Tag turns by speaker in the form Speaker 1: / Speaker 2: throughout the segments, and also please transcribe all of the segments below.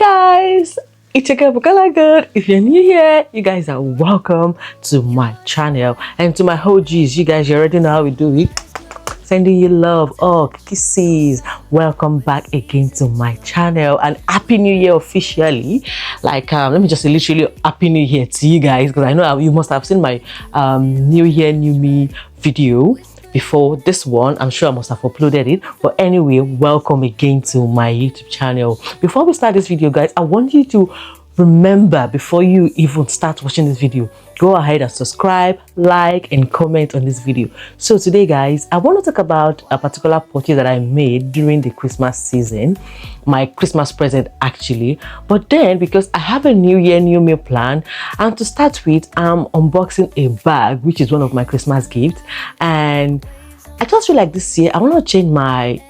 Speaker 1: Guys, it's your girl Good. If you're new here, you guys are welcome to my channel. And to my OGs, you guys, you already know how we do it. Sending you love, kisses. Welcome back again to my channel and happy new year officially. Let me just say literally happy new year to you guys, because I know you must have seen my new year new me video before this one. I'm sure I must have uploaded it, but anyway, welcome again to my YouTube channel. Before we start this video, guys, I want you to remember, before you even start watching this video, go ahead and subscribe, like, and comment on this video. So today, guys, I want to talk about a particular purchase that I made during the Christmas season, my Christmas present actually. But then, because I have a new year new me plan, and to start with, I'm unboxing a bag, which is one of my Christmas gifts. And I just feel like this year I want to change my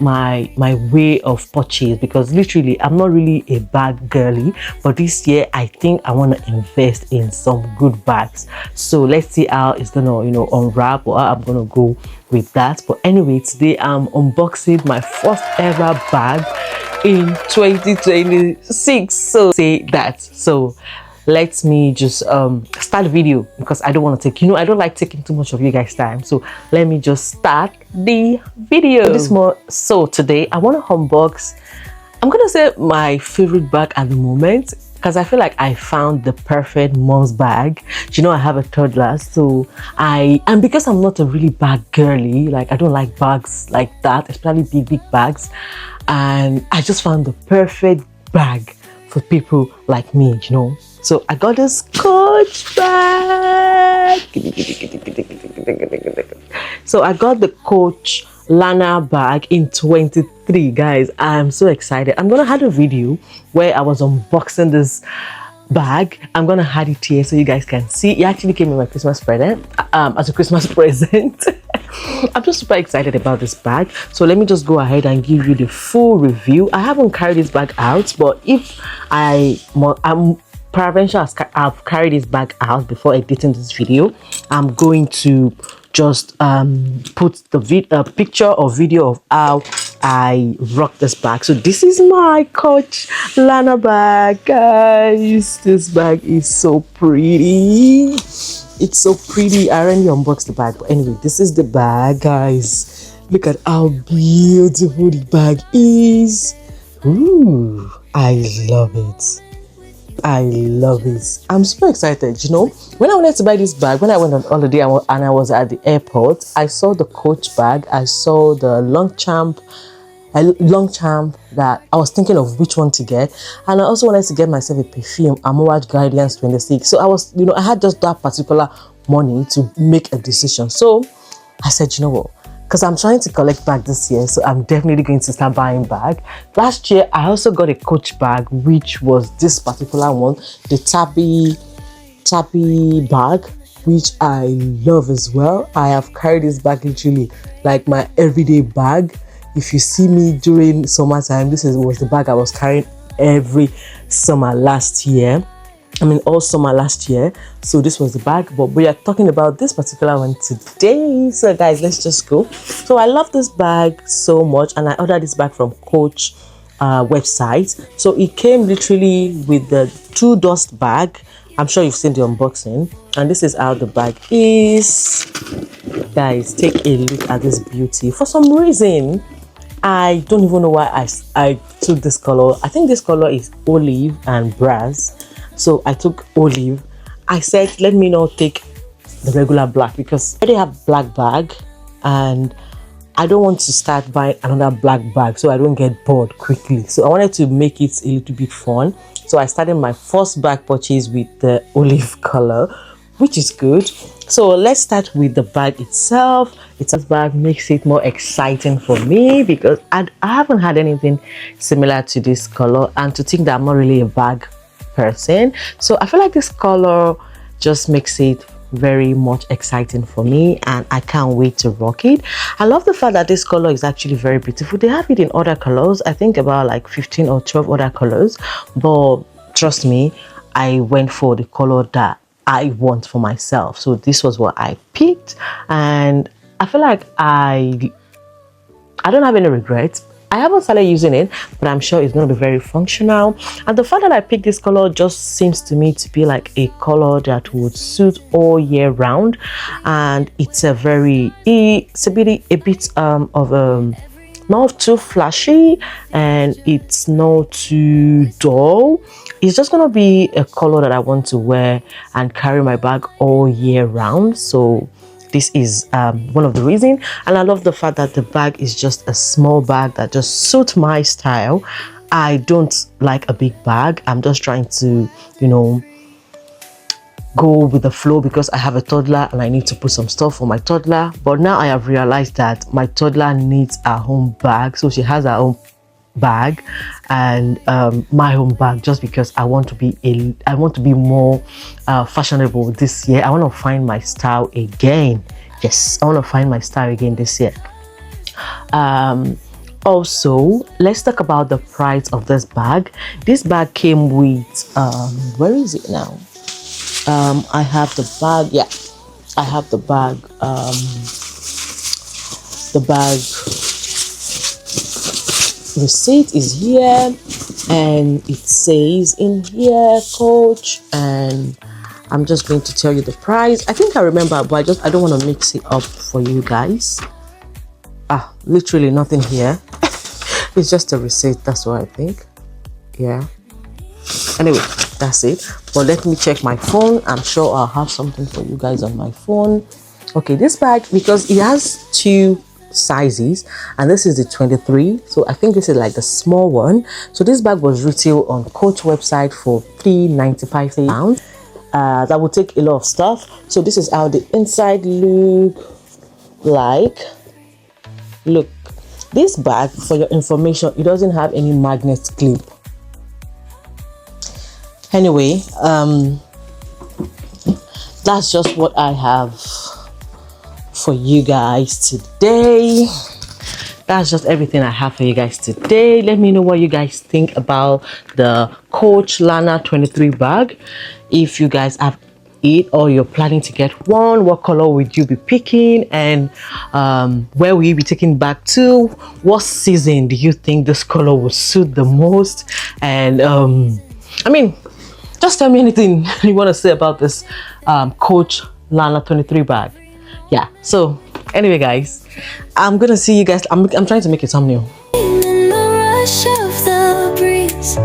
Speaker 1: way of purchase, because literally I'm not really a bag girly, but this year I think I want to invest in some good bags. So let's see how it's gonna unwrap, or how I'm gonna go with that. But anyway, today I'm unboxing my first ever bag in 2026. So say that. So let me just start the video, because I don't want to take, I don't like taking too much of you guys' time. So let me just start the video. So today I want to unbox, I'm gonna say my favorite bag at the moment, because I feel like I found the perfect mom's bag. I have a toddler, so and because I'm not a really bag girly, like I don't like bags like that, especially big bags, and I just found the perfect bag for people like me, So I got this Coach bag. So I got the Coach Lana bag in 23, guys. I'm so excited. I'm gonna have a video where I was unboxing this bag. I'm gonna add it here so you guys can see. It actually came in my Christmas present, as a Christmas present. I'm just super excited about this bag. So let me just go ahead and give you the full review. I haven't carried this bag out, but if I'm peradventure I've carried this bag out before editing this video, I'm going to just put the picture or video of how I rock this bag. So this is my Coach Lana bag, guys. This bag is so pretty. It's so pretty. I already unboxed the bag, but anyway, this is the bag, guys. Look at how beautiful the bag is. Ooh, I love it. I love it. I'm super excited. When I wanted to buy this bag, when I went on holiday and I was at the airport, I saw the Coach bag. I saw the long champ that I was thinking of which one to get, and I also wanted to get myself a perfume, Amouage Guardians 26. So I was, I had just that particular money to make a decision. So I said, what? Because I'm trying to collect bag this year, so I'm definitely going to start buying bag. Last year, I also got a Coach bag, which was this particular one, the Tabby bag, which I love as well. I have carried this bag literally like my everyday bag. If you see me during summertime, this was the bag I was carrying every summer last year. All summer last year. So this was the bag, but we are talking about this particular one today. So guys, let's just go. So I love this bag so much, and I ordered this bag from Coach website. So it came literally with the 2 dust bag. I'm sure you've seen the unboxing, and this is how the bag is. Guys, take a look at this beauty. For some reason, I don't even know why I took this color. I think this color is olive and brass. So I took olive. I said, let me not take the regular black, because I already have black bag and I don't want to start buying another black bag so I don't get bored quickly. So I wanted to make it a little bit fun. So I started my first bag purchase with the olive color, which is good. So let's start with the bag itself. This bag makes it more exciting for me, because I haven't had anything similar to this color, and to think that I'm not really a bag person, so I feel like this color just makes it very much exciting for me, and I can't wait to rock it. I love the fact that this color is actually very beautiful. They have it in other colors, I think about like 15 or 12 other colors, but trust me, I went for the color that I want for myself. So this was what I picked, and I feel like I don't have any regrets. I haven't started using it, but I'm sure it's going to be very functional. And the fact that I picked this color just seems to me to be like a color that would suit all year round. And it's a bit of not too flashy, and it's not too dull. It's just gonna be a color that I want to wear and carry my bag all year round. So this is one of the reasons. And I love the fact that the bag is just a small bag that just suits my style. I don't like a big bag. I'm just trying to, you know, go with the flow because I have a toddler and I need to put some stuff for my toddler. But now I have realized that my toddler needs her own bag, so she has her own bag and my own bag, just because I want to be more fashionable this year. I want to find my style again. Yes, I want to find my style again this year. Also, let's talk about the price of this bag. This bag came with where is it now? I have the bag. Yeah, I have the bag. The bag receipt is here, and it says in here Coach, and I'm just going to tell you the price. I think I remember, but I don't want to mix it up for you guys. Literally nothing here. It's just a receipt. That's what I think. Yeah. Anyway, that's it. But let me check my phone. I'm sure I'll have something for you guys on my phone. Okay, this bag, because it has two sizes, and this is the 23, so I think this is like the small one. So this bag was retail on Coach website for £395. That would take a lot of stuff. So this is how the inside look like. Look, this bag, for your information, it doesn't have any magnet clip. Anyway, that's just what I have for you guys today. That's just everything I have for you guys today. Let me know what you guys think about the Coach Lana 23 bag. If you guys have it or you're planning to get one, what color would you be picking, and where will you be taking back to? What season do you think this color will suit the most? And I mean, just tell me anything you want to say about this Coach Lana 23 bag. Yeah, so anyway guys, I'm gonna see you guys. I'm trying to make a thumbnail.
Speaker 2: In the rush of the breeze,